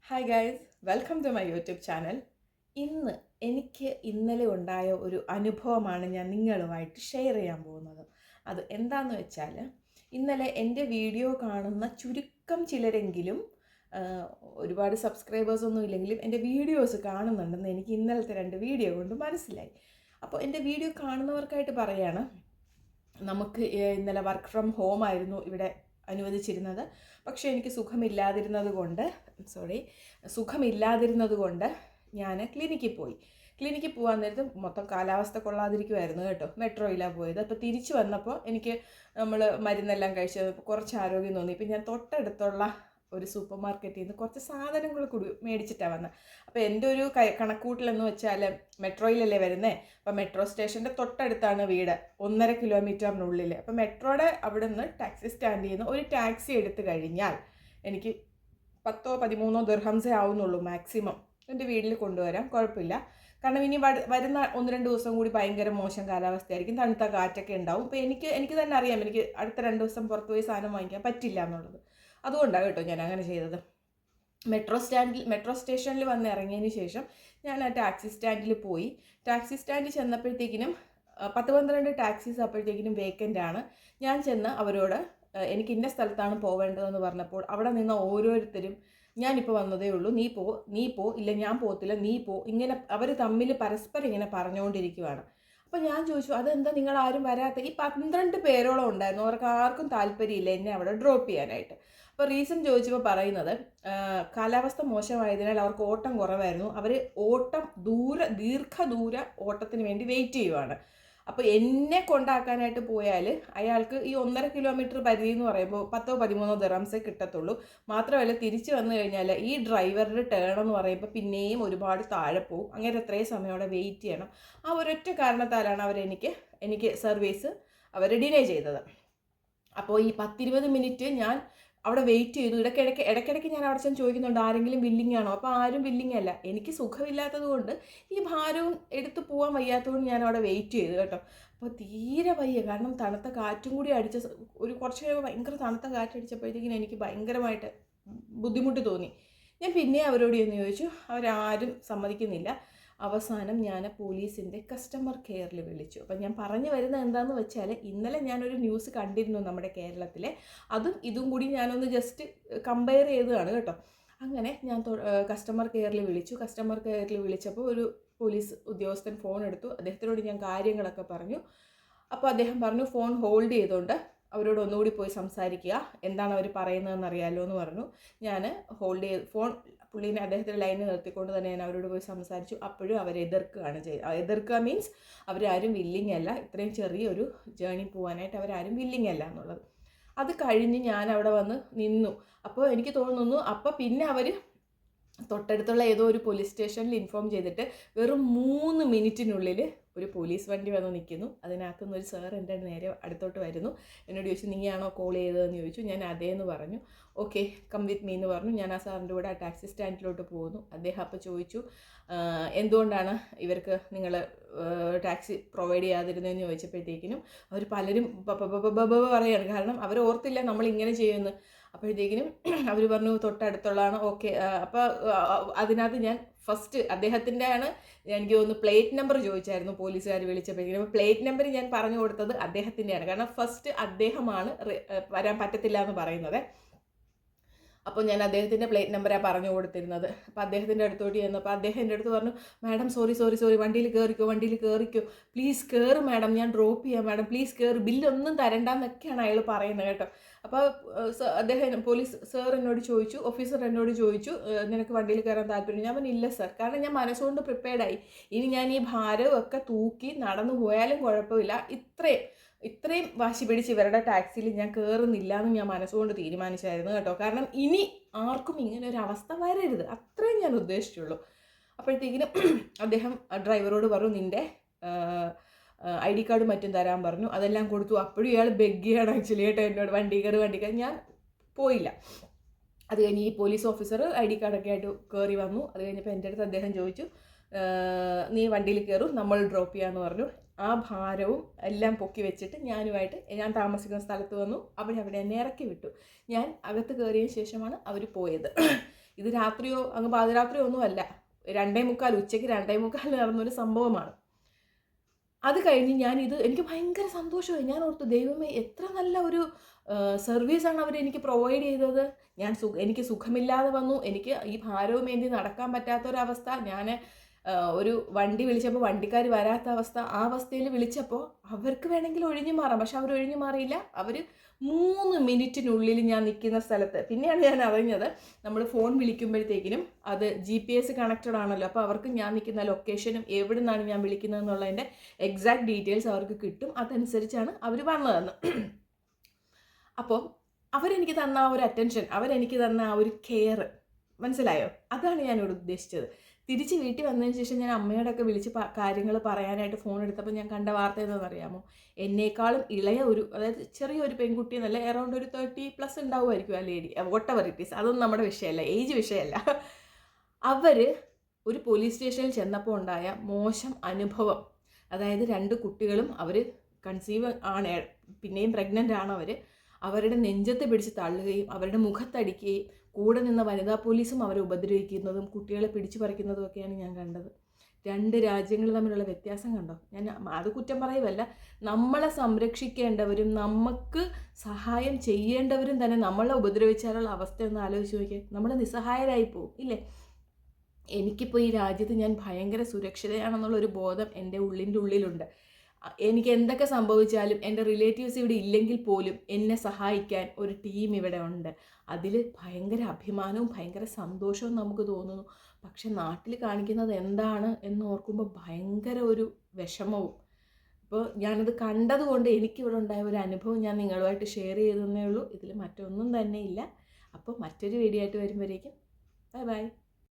Hi guys, welcome to my YouTube channel. എനിക്ക് ഇന്നലെ ഉണ്ടായ ഒരു അനുഭവമാണ് ഞാൻ നിങ്ങളുമായിട്ട് ഷെയർ ചെയ്യാൻ പോകുന്നത്. അത് എന്താണെന്ന് വെച്ചാൽ, ഇന്നലെ എൻ്റെ വീഡിയോ കാണുന്ന ചുരുക്കം ചിലരെങ്കിലും, ഒരുപാട് സബ്സ്ക്രൈബേഴ്സ് ഒന്നും ഇല്ലെങ്കിലും എൻ്റെ വീഡിയോസ് കാണുന്നുണ്ടെന്ന് എനിക്ക് ഇന്നലത്തെ 2 വീഡിയോ കൊണ്ട് മനസ്സിലായി. അപ്പോൾ എൻ്റെ വീഡിയോ കാണുന്നവർക്കായിട്ട് പറയാണ്, നമുക്ക് ഇന്നലെ വർക്ക് ഫ്രം ഹോം ആയിരുന്നു ഇവിടെ അനുവദിച്ചിരുന്നത്. പക്ഷേ എനിക്ക് സുഖമില്ലാതിരുന്നത് കൊണ്ട് ഞാൻ ക്ലിനിക്കിൽ പോകാൻ നേരത്ത് മൊത്തം കാലാവസ്ഥ കൊള്ളാതിരിക്കുമായിരുന്നു കേട്ടോ. മെട്രോയിലാണ് പോയത്. അപ്പോൾ തിരിച്ചു വന്നപ്പോൾ എനിക്ക് നമ്മൾ മരുന്നെല്ലാം കഴിച്ചത് കുറച്ച് ആരോഗ്യം തോന്നി. ഇപ്പം ഞാൻ തൊട്ടടുത്തുള്ള ഒരു സൂപ്പർ മാർക്കറ്റിൽ നിന്ന് കുറച്ച് സാധനങ്ങൾ കൂടി മേടിച്ചിട്ടാണ് വന്നത്. അപ്പോൾ എൻ്റെ ഒരു കണക്കൂട്ടിലെന്ന് വെച്ചാൽ, മെട്രോയിലല്ലേ വരുന്നത്. അപ്പോൾ മെട്രോ സ്റ്റേഷൻ്റെ തൊട്ടടുത്താണ് വീട്, 1.5 കിലോമീറ്ററിനുള്ളിൽ. അപ്പോൾ മെട്രോയുടെ അവിടെ നിന്ന് ടാക്സി സ്റ്റാൻഡിൽ നിന്ന് ഒരു ടാക്സി എടുത്തു കഴിഞ്ഞാൽ എനിക്ക് 10-13 ദിർഹംസേ ആവുന്നുള്ളൂ മാക്സിമം എൻ്റെ വീട്ടിൽ കൊണ്ടുവരാം. കുഴപ്പമില്ല. കാരണം ഇനി വരുന്ന 1-2 ദിവസം കൂടി ഭയങ്കര മോശം കാലാവസ്ഥയായിരിക്കും, തണുത്ത കാറ്റൊക്കെ ഉണ്ടാവും. അപ്പോൾ എനിക്ക് തന്നെ അറിയാം, എനിക്ക് അടുത്ത 2 ദിവസം പുറത്ത് പോയി സാധനം വാങ്ങിക്കാൻ പറ്റില്ല എന്നുള്ളത്. അതുകൊണ്ടാണ് കേട്ടോ ഞാൻ അങ്ങനെ ചെയ്തത്. മെട്രോ സ്റ്റേഷനിൽ വന്ന് ഇറങ്ങിയതിന് ശേഷം ഞാൻ ആ ടാക്സി സ്റ്റാൻഡിൽ പോയി. ടാക്സി സ്റ്റാൻഡിൽ ചെന്നപ്പോഴത്തേക്കിനും 10-12 ടാക്സീസ് അപ്പോഴത്തേക്കിനും വേക്കൻ്റ് ആണ്. ഞാൻ ചെന്ന് അവരോട് എനിക്ക് ഇന്ന സ്ഥലത്താണ് പോവേണ്ടതെന്ന് പറഞ്ഞപ്പോൾ അവിടെ നിന്ന് ഓരോരുത്തരും ഞാനിപ്പോൾ വന്നതേ ഉള്ളൂ, നീ പോ, ഇല്ല ഞാൻ പോകത്തില്ല, നീ പോ, ഇങ്ങനെ അവർ തമ്മിൽ പരസ്പരം ഇങ്ങനെ പറഞ്ഞുകൊണ്ടിരിക്കുവാണ്. അപ്പോൾ ഞാൻ ചോദിച്ചു, അതെന്താ നിങ്ങൾ ആരും വരാത്ത? ഈ 12 പേരോളം ഉണ്ടായിരുന്നു, അവർക്ക് ആർക്കും താല്പര്യമില്ല എന്നെ അവിടെ ഡ്രോപ്പ് ചെയ്യാനായിട്ട്. അപ്പോൾ റീസൺ ചോദിച്ചപ്പോൾ പറയുന്നത്, കാലാവസ്ഥ മോശമായതിനാൽ അവർക്ക് ഓട്ടം കുറവായിരുന്നു, അവർ ദീർഘദൂര ഓട്ടത്തിന് വേണ്ടി വെയിറ്റ് ചെയ്യുവാണ്. അപ്പോൾ എന്നെ കൊണ്ടാക്കാനായിട്ട് പോയാൽ അയാൾക്ക് ഈ 1.5 കിലോമീറ്റർ പരിധി എന്ന് പറയുമ്പോൾ 10-13 ദിർഹംസേ കിട്ടത്തുള്ളൂ. മാത്രമല്ല തിരിച്ചു വന്നു കഴിഞ്ഞാൽ ഈ ഡ്രൈവറുടെ ടേൺ എന്ന് പറയുമ്പോൾ പിന്നെയും ഒരുപാട് താഴെ പോവും. അങ്ങനെ എത്രയും സമയം അവിടെ വെയിറ്റ് ചെയ്യണം. ആ ഒരൊറ്റ കാരണത്താലാണ് എനിക്ക് സർവീസ് അവർ ഡിലേ ചെയ്തത്. അപ്പോൾ ഈ 10-20 മിനിറ്റ് ഞാൻ അവിടെ വെയിറ്റ് ചെയ്തു. ഇടയ്ക്കിടയ്ക്ക് ഞാൻ അവിടെ ചെന്ന് ചോദിക്കുന്നുണ്ട്, ആരെങ്കിലും വില്ലിങ് ആണോ? അപ്പോൾ ആരും വില്ലിങ് അല്ല. എനിക്ക് സുഖമില്ലാത്തത് കൊണ്ട് ഈ ഭാരവും എടുത്ത് പോകാൻ വയ്യാത്തതുകൊണ്ട് ഞാൻ അവിടെ വെയിറ്റ് ചെയ്തു കേട്ടോ. അപ്പോൾ തീരെ വയ്യ, കാരണം തണുത്ത കാറ്റും കൂടി കുറച്ച് കഴിയുമ്പോൾ ഭയങ്കര തണുത്ത കാറ്റടിച്ചപ്പോഴത്തേക്കിനും എനിക്ക് ഭയങ്കരമായിട്ട് ബുദ്ധിമുട്ട് തോന്നി. ഞാൻ പിന്നെ അവരോട് ചെന്ന് ചോദിച്ചു, അവരാരും സമ്മതിക്കുന്നില്ല. അവസാനം ഞാൻ പോലീസിൻ്റെ കസ്റ്റമർ കെയറിൽ വിളിച്ചു. അപ്പം ഞാൻ പറഞ്ഞു വരുന്നത് എന്താണെന്ന് വെച്ചാൽ, ഇന്നലെ ഞാനൊരു ന്യൂസ് കണ്ടിരുന്നു നമ്മുടെ കേരളത്തിലെ, ഇതും കൂടി ഞാനൊന്ന് ജസ്റ്റ് കമ്പയർ ചെയ്തതാണ് കേട്ടോ. അങ്ങനെ ഞാൻ കസ്റ്റമർ കെയറിൽ വിളിച്ചു. കസ്റ്റമർ കെയറിൽ വിളിച്ചപ്പോൾ ഒരു പോലീസ് ഉദ്യോഗസ്ഥൻ ഫോൺ എടുത്തു. അദ്ദേഹത്തിനോട് ഞാൻ കാര്യങ്ങളൊക്കെ പറഞ്ഞു. അപ്പോൾ അദ്ദേഹം പറഞ്ഞു, ഫോൺ ഹോൾഡ് ചെയ്തുകൊണ്ട് അവരോട് ഒന്നുകൂടി പോയി സംസാരിക്കുക, എന്താണ് അവർ പറയുന്നതെന്ന് അറിയാമല്ലോ എന്ന് പറഞ്ഞു. ഞാൻ ഫോൺ പുള്ളീനെ അദ്ദേഹത്തിൻ്റെ ലൈനിൽ നിർത്തിക്കൊണ്ട് തന്നെ ഞാൻ അവരോട് പോയി സംസാരിച്ചു. അപ്പോഴും അവർ എതിർക്കുക മീൻസ് അവരാരും വില്ലിങ് അല്ല, ഇത്രയും ചെറിയൊരു ജേണി പോകാനായിട്ട് അവരാരും വില്ലിങ് അല്ല എന്നുള്ളത്. അത് കഴിഞ്ഞ് ഞാൻ അവിടെ വന്ന് നിന്നു. അപ്പോൾ എനിക്ക് തോന്നുന്നു, അപ്പോൾ പിന്നെ അവർ തൊട്ടടുത്തുള്ള ഏതോ ഒരു പോലീസ് സ്റ്റേഷനിൽ ഇൻഫോം ചെയ്തിട്ട് വെറും 3 മിനിറ്റിനുള്ളിൽ ഒരു പോലീസ് വണ്ടി വന്ന് നിൽക്കുന്നു. അതിനകത്തുനിന്ന് ഒരു സാർ എൻ്റെ നേരെ അടുത്തോട്ട് വരുന്നു. എന്നോട് ചോദിച്ചു, നീയാണോ കോൾ ചെയ്തതെന്ന് ചോദിച്ചു. ഞാൻ അതേന്ന് പറഞ്ഞു. ഓക്കെ, കം വിത്ത് മീ എന്ന് പറഞ്ഞു. ഞാൻ ആ സാറിൻ്റെ കൂടെ ആ ടാക്സി സ്റ്റാൻഡിലോട്ട് പോകുന്നു. അദ്ദേഹം അപ്പോൾ ചോദിച്ചു, എന്തുകൊണ്ടാണ് ഇവർക്ക് നിങ്ങൾ ടാക്സി പ്രൊവൈഡ് ചെയ്യാതിരുന്നതെന്ന് ചോദിച്ചപ്പോഴത്തേക്കിനും അവർ പലരും പറയുകയാണ്. കാരണം അവർ ഓർത്തില്ല നമ്മൾ ഇങ്ങനെ ചെയ്യുമെന്ന്. അപ്പോഴത്തേക്കിനും അവർ പറഞ്ഞു തൊട്ടടുത്തുള്ളതാണ്. ഓക്കെ, അപ്പോൾ അതിനകത്ത് ഞാൻ ഫസ്റ്റ് അദ്ദേഹത്തിൻ്റെ എനിക്ക് തോന്നുന്നു പ്ലേറ്റ് നമ്പർ ചോദിച്ചായിരുന്നു പോലീസുകാർ വിളിച്ചപ്പോഴത്തേക്കും. അപ്പോൾ പ്ലേറ്റ് നമ്പർ ഞാൻ പറഞ്ഞു കൊടുത്തത് അദ്ദേഹത്തിൻ്റെയാണ്. കാരണം ഫസ്റ്റ് അദ്ദേഹമാണ് വരാൻ പറ്റത്തില്ല എന്ന് പറയുന്നത്. അപ്പോൾ ഞാൻ അദ്ദേഹത്തിൻ്റെ പ്ലേറ്റ് നമ്പറാണ് പറഞ്ഞു കൊടുത്തിരുന്നത്. അപ്പോൾ അദ്ദേഹത്തിൻ്റെ അടുത്തോട്ട് ചെന്നപ്പോൾ അദ്ദേഹം എൻ്റെ അടുത്ത് പറഞ്ഞു, മാഡം സോറി, വണ്ടിയിൽ കയറിക്കോ, പ്ലീസ് കയറ് മാഡം, ഞാൻ ഡ്രോപ്പ് ചെയ്യാം മാഡം, പ്ലീസ് കയറി, ബില്ലൊന്നും തരണ്ടെന്നൊക്കെയാണ് അയാൾ പറയുന്നത് കേട്ടോ. അപ്പോൾ പോലീസ് ഓഫീസർ എന്നോട് ചോദിച്ചു, നിനക്ക് വണ്ടിയിൽ കയറാൻ താല്പര്യം? ഞാൻ പറഞ്ഞു, ഇല്ല സർ, കാരണം ഞാൻ മനസ്സുകൊണ്ട് പ്രിപ്പയർഡായി. ഇനി ഞാൻ ഈ ഭാരവും ഒക്കെ തൂക്കി നടന്നു പോയാലും കുഴപ്പമില്ല, ഇത്രയും വാശി പിടിച്ച് ഇവരുടെ ടാക്സിയിൽ ഞാൻ കയറുന്നില്ല എന്ന് ഞാൻ മനസ്സുകൊണ്ട് തീരുമാനിച്ചായിരുന്നു കേട്ടോ. കാരണം ഇനി ആർക്കും ഇങ്ങനെ ഒരു അവസ്ഥ വരരുത്, അത്രയും ഞാൻ ഉദ്ദേശിച്ചുള്ളൂ. അപ്പോഴത്തേക്കിനും അദ്ദേഹം ഡ്രൈവറോട് പറഞ്ഞു, നിൻ്റെ ID കാർഡ് മറ്റും തരാൻ പറഞ്ഞു. അതെല്ലാം കൊടുത്തു. അപ്പോഴും ഇയാൾ ബെഗ്ഗിയാണ് ആക്ച്വലി കേട്ടോ എന്നോട്, വണ്ടി കയറി. ഞാൻ പോയില്ല. അത് കഴിഞ്ഞ് ഈ പോലീസ് ഓഫീസർ ID കാർഡൊക്കെ ആയിട്ട് കയറി വന്നു. അത് കഴിഞ്ഞപ്പോൾ എൻ്റെ അടുത്ത് അദ്ദേഹം ചോദിച്ചു, നീ വണ്ടിയിൽ കയറും, നമ്മൾ ഡ്രോപ്പ് ചെയ്യാമെന്ന് പറഞ്ഞു. ആ ഭാരവും എല്ലാം പൊക്കി വെച്ചിട്ട് ഞാൻ താമസിക്കുന്ന സ്ഥലത്ത് വന്നു. അവിടെ എന്നെ ഇറക്കി വിട്ടു. ഞാൻ അകത്ത് കയറിയ ശേഷമാണ് അവർ പോയത്. ഇത് രാത്രിയോ അങ്ങ് പാതിരാത്രിയോ ഒന്നുമല്ല, 2:45 ഉച്ചയ്ക്ക് 2:45 നടന്നൊരു സംഭവമാണ്. അത് കഴിഞ്ഞ് എനിക്ക് ഭയങ്കര സന്തോഷമായി. ഞാൻ ഓർത്തു, ദൈവമേ എത്ര നല്ല ഒരു സർവീസാണ് അവരെനിക്ക് പ്രൊവൈഡ് ചെയ്തത്. എനിക്ക് സുഖമില്ലാതെ വന്നു, എനിക്ക് ഈ ഭാരവും ഏന്തി നടക്കാൻ പറ്റാത്തൊരവസ്ഥ, ഞാൻ ഒരു വണ്ടി വിളിച്ചപ്പോൾ വണ്ടിക്കാർ വരാത്ത അവസ്ഥ, ആ അവസ്ഥയിൽ വിളിച്ചപ്പോൾ അവർക്ക് വേണമെങ്കിൽ ഒഴിഞ്ഞു മാറാം, പക്ഷെ അവർ ഒഴിഞ്ഞു മാറിയില്ല. അവർ 3 മിനിറ്റിനുള്ളിൽ ഞാൻ നിൽക്കുന്ന സ്ഥലത്ത്, പിന്നെയാണ് ഞാൻ അറിഞ്ഞത് നമ്മൾ ഫോൺ വിളിക്കുമ്പോഴത്തേക്കിനും അത് GPS കണക്റ്റഡ് ആണല്ലോ, അപ്പോൾ അവർക്ക് ഞാൻ നിൽക്കുന്ന ലൊക്കേഷനും എവിടെ നിന്നാണ് ഞാൻ വിളിക്കുന്നതെന്നുള്ളതിൻ്റെ എക്സാക്ട് ഡീറ്റെയിൽസ് അവർക്ക് കിട്ടും. അതനുസരിച്ചാണ് അവർ വന്നതെന്ന്. അപ്പോൾ അവരെനിക്ക് തന്ന ആ ഒരു അറ്റൻഷൻ, അവരെനിക്ക് തന്ന ആ ഒരു കെയർ, മനസ്സിലായോ? അതാണ് ഞാനിവിടെ ഉദ്ദേശിച്ചത്. തിരിച്ച് വീട്ടിൽ വന്നതിന് ശേഷം ഞാൻ അമ്മയോടൊക്കെ വിളിച്ച് കാര്യങ്ങൾ പറയാനായിട്ട് ഫോൺ എടുത്തപ്പോൾ ഞാൻ കണ്ട വാർത്ത എന്താണെന്നറിയാമോ? എന്നേക്കാളും ഇളയ അതായത് ചെറിയൊരു പെൺകുട്ടി എന്നല്ല, അറൗണ്ട് ഒരു 30+ ഉണ്ടാവുമായിരിക്കും ആ ലേഡി, വോട്ടെവർ ഇറ്റ് ഈസ്, അതൊന്നും നമ്മുടെ വിഷയമല്ല, ഏജ് വിഷയമല്ല. അവർ ഒരു പോലീസ് സ്റ്റേഷനിൽ ചെന്നപ്പോൾ ഉണ്ടായ മോശം അനുഭവം, അതായത് 2 കുട്ടികളും അവർ കൺസീവ് ആണ്, പിന്നെയും പ്രഗ്നൻ്റ് ആണ് അവരുടെ നെഞ്ചത്ത് പിടിച്ച് തള്ളുകയും അവരുടെ മുഖത്തടിക്കുകയും കൂടെ നിന്ന വനിതാ പോലീസും അവരെ ഉപദ്രവിക്കുന്നതും കുട്ടികളെ പിടിച്ചു പറിക്കുന്നതും ഒക്കെയാണ് ഞാൻ കണ്ടത്. 2 രാജ്യങ്ങൾ തമ്മിലുള്ള വ്യത്യാസം കണ്ടോ? ഞാൻ അത് കുറ്റം പറയുമല്ല, നമ്മളെ സംരക്ഷിക്കേണ്ടവരും നമുക്ക് സഹായം ചെയ്യേണ്ടവരും തന്നെ നമ്മളെ ഉപദ്രവിച്ചാലുള്ള അവസ്ഥ ഒന്ന് ആലോചിച്ച് നോക്കിയാൽ നമ്മൾ നിസ്സഹായരായി പോകും, ഇല്ലേ? എനിക്കിപ്പോൾ ഈ രാജ്യത്ത് ഞാൻ ഭയങ്കര സുരക്ഷിതയാണെന്നുള്ളൊരു ബോധം എൻ്റെ ഉള്ളിലുണ്ട്. എനിക്ക് എന്തൊക്കെ സംഭവിച്ചാലും എൻ്റെ റിലേറ്റീവ്സ് ഇവിടെ ഇല്ലെങ്കിൽ പോലും എന്നെ സഹായിക്കാൻ ഒരു ടീം ഇവിടെ ഉണ്ട്. അതിൽ ഭയങ്കര അഭിമാനവും ഭയങ്കര സന്തോഷവും നമുക്ക് തോന്നുന്നു. പക്ഷെ നാട്ടിൽ കാണിക്കുന്നത് എന്താണ് എന്ന് ഓർക്കുമ്പോൾ ഭയങ്കര ഒരു വിഷമവും. അപ്പോൾ ഞാനത് കണ്ടതുകൊണ്ട് എനിക്കിവിടെ ഉണ്ടായ ഒരു അനുഭവം ഞാൻ നിങ്ങളുമായിട്ട് ഷെയർ ചെയ്തതേ ഉള്ളൂ. ഇതിൽ മറ്റൊന്നും തന്നെ ഇല്ല. അപ്പോൾ മറ്റൊരു വീഡിയോ ആയിട്ട് വരുമ്പോഴേക്കും ബൈ ബൈ.